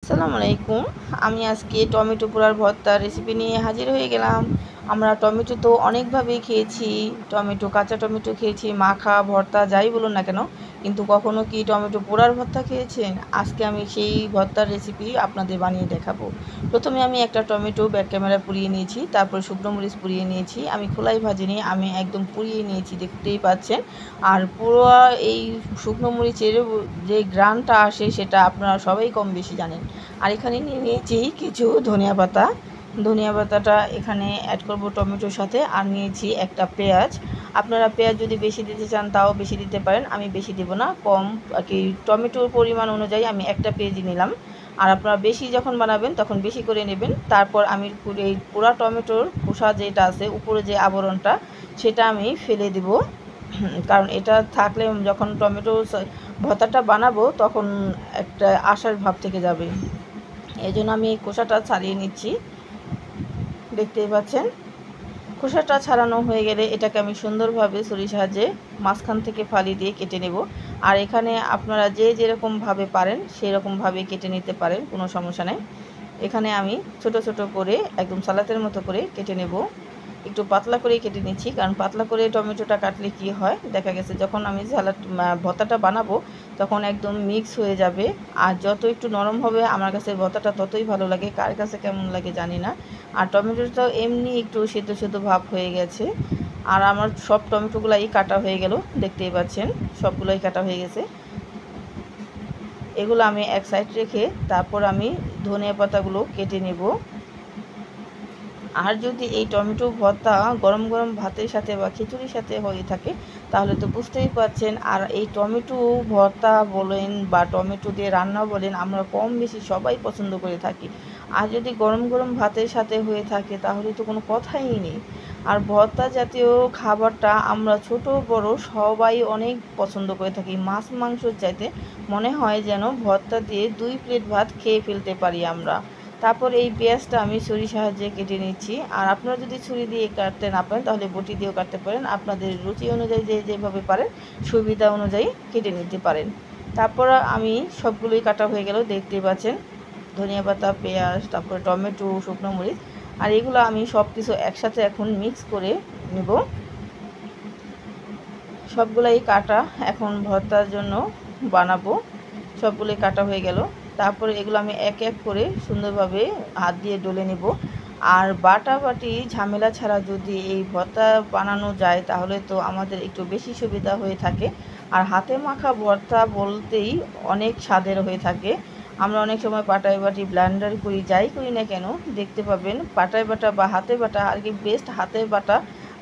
আসসালামু আলাইকুম। আমি আজকে টমেটো পোড়ার ভর্তার রেসিপি নিয়ে হাজির হয়ে গেলাম। আমরা টমেটো তো অনেকভাবেই খেয়েছি। টমেটো, কাঁচা টমেটো খেয়েছি, মাখা, ভর্তা যাই বলুন না কেন। কিন্তু কখনো কি টমেটো পোড়ার ভর্তা খেয়েছেন? আজকে আমি সেই ভর্তার রেসিপি আপনাদের বানিয়ে দেখাবো। প্রথমে আমি একটা টমেটো ব্যাক ক্যামেরায় পুড়িয়ে নিয়েছি, তারপর শুকনো মরিচ পুড়িয়ে নিয়েছি। আমি খোলাই ভাজিনি, আমি একদম পুড়িয়ে নিয়েছি, দেখতেই পাচ্ছেন। আর পোড়া এই শুকনো মরিচের যে ঘ্রাণটা আসে সেটা আপনারা সবাই কম বেশি জানেন। আর এখানে নিয়ে নিয়েছি কিছু ধনিয়া পাতা। ধনিয়া পাতাটা এখানে অ্যাড করব টমেটোর সাথে। আর নিয়েছি একটা পেঁয়াজ। আপনারা পেঁয়াজ যদি বেশি দিতে চান তাও বেশি দিতে পারেন, আমি বেশি দেবো না, কম আর কি টমেটোর পরিমাণ অনুযায়ী আমি একটা পেঁয়াজই নিলাম। আর আপনারা বেশি যখন বানাবেন তখন বেশি করে নেবেন। তারপর আমি এই পুরা টমেটোর খোসা যেটা আছে উপরে যে আবরণটা সেটা আমি ফেলে দেব, কারণ এটা থাকলে যখন টমেটো ভর্তাটা বানাবো তখন একটা আশার ভাব থেকে যাবে। এই জন্য আমি এই খোসাটা ছাড়িয়ে নিচ্ছি, দেখতেই পাচ্ছেন। খোসাটা ছাড়ানো হয়ে গেলে এটাকে আমি সুন্দরভাবে ছুরির সাহায্যে মাঝখান থেকে ফালি দিয়ে কেটে নেব। আর এখানে আপনারা যে যেরকমভাবে পারেন সেরকমভাবে কেটে নিতে পারেন, কোনো সমস্যা নেই। এখানে আমি ছোট ছোট করে একদম সালাতের মতো করে কেটে নেব। একটু পাতলা করেই কেটে নিচ্ছি, কারণ পাতলা করে টমেটোটা কাটলে কি হয়, দেখা গেছে যখন আমি ভর্তাটা বানাবো তখন একদম মিক্স হয়ে যাবে। আর যত একটু নরম হবে আমার কাছে ভর্তাটা ততই ভালো লাগে, কার কাছে কেমন লাগে জানি না। আর টমেটোটাও এমনি একটু সেদ্ধ সেদ্ধ ভাব হয়ে গেছে। আর আমার সব টমেটোগুলাই কাটা হয়ে গেল, দেখতেই পাচ্ছেন সবগুলোই কাটা হয়ে গেছে। এগুলো আমি এক সাইড রেখে তারপর আমি ধনিয়া পাতাগুলো কেটে নেব। আর যদি এই টমেটো ভর্তা গরম গরম ভাতের সাথে বা খিচুড়ির সাথে হয়ে থাকে তাহলে তো বুঝতেই পারছেন। আর এই টমেটো ভর্তা বলেন বা টমেটো দিয়ে রান্না বলেন, আমরা কম বেশি সবাই পছন্দ করে থাকি। আর যদি গরম গরম ভাতের সাথে হয়ে থাকে তাহলে তো কোনো কথাই নেই। আর ভর্তা জাতীয় খাবারটা আমরা ছোট বড় সবাই অনেক পছন্দ করে থাকি। মাছ মাংসর চাইতে মনে হয় যেন ভর্তা দিয়ে 2 প্লেট ভাত খেয়ে ফেলতে পারি আমরা। তারপর এই পেঁয়াজটা আমি ছুরির সাহায্যে কেটে নিচ্ছি। আর আপনারা যদি ছুরি দিয়ে কাটতে না পারেন তাহলে বটি দিয়েও কাটতে পারেন, আপনাদের রুচি অনুযায়ী যে যেভাবে পারেন সুবিধা অনুযায়ী কেটে নিতে পারেন। তারপর আমি সবগুলোই কাটা হয়ে গেল, দেখতেই পাচ্ছেন। ধনিয়া পাতা, পেঁয়াজ, তারপরে টমেটো, শুকনো মরিচ, আর এগুলো আমি সব কিছু একসাথে এখন মিক্স করে নেব। সবগুলাই কাটা, এখন ভর্তার জন্য বানাবো। সবগুলোই কাটা হয়ে গেল। তারপরে এগুলো আমি এক এক করে সুন্দরভাবে হাত দিয়ে ডলে নেব। আর বাটাবাটি ঝামেলা ছাড়া যদি এই ভর্তা বানানো যায় তাহলে তো আমাদের একটু বেশি সুবিধা হয়ে থাকে। আর হাতে মাখা ভর্তা বলতেই অনেক স্বাদের হয়ে থাকে। আমরা অনেক সময় পাটায় বাটি ব্লেন্ডার করি, যাই করি না কেন দেখতে পাবেন পাটায় বাটা বা হাতে বাটা আর কি বেস্ট। হাতে বাটা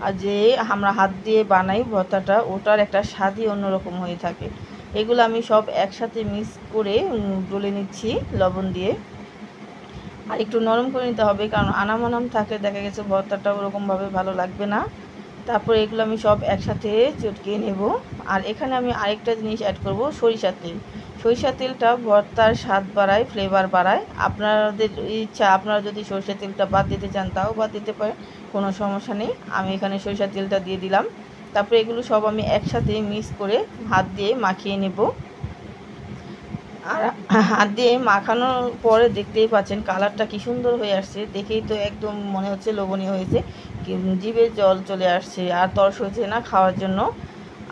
আর যে আমরা হাত দিয়ে বানাই ভর্তাটা, ওটার একটা স্বাদই অন্যরকম হয়ে থাকে। এগুলো আমি সব একসাথে মিক্স করে ডলে নিচ্ছি লবণ দিয়ে। আর একটু নরম করে নিতে হবে, কারণ আনাম আনাম থাকলে দেখা গেছে ভর্তাটা ওরকমভাবে ভালো লাগবে না। তারপর এগুলো আমি সব একসাথে চটকিয়ে নেব। আর এখানে আমি আরেকটা জিনিস অ্যাড করব, সরিষার তেল। সরিষার তেলটা ভর্তার স্বাদ বাড়ায়, ফ্লেভার বাড়ায়। আপনাদের ইচ্ছা, আপনারা যদি সরিষার তেলটা বাদ দিতে চান তাও বাদ দিতে পারেন, কোনো সমস্যা নেই। আমি এখানে সরিষার তেলটা দিয়ে দিলাম। তারপরে এগুলো সব আমি একসাথে মিক্স করে হাত দিয়ে মাখিয়ে নেব। আর হাত দিয়ে মাখানোর পরে দেখতেই পাচ্ছেন কালারটা কি সুন্দর হয়ে আসছে, দেখেই তো একদম মনে হচ্ছে লোভনীয় হয়েছে, জিভে জল চলে আসছে আর তর সইছে না খাওয়ার জন্য।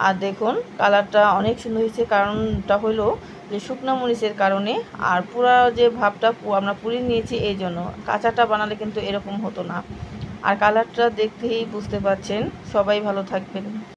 আর দেখুন কালারটা অনেক সুন্দর হয়েছে, কারণটা হলো যে শুকনো মরিচের কারণে। আর পুরা যে ভাবটা আমরা পুড়িয়ে নিয়েছি এই জন্য, কাঁচাটা বানালে কিন্তু এরকম হতো না। আর কালারটা দেখতেই বুঝতে পারছেন। সবাই ভালো থাকবেন।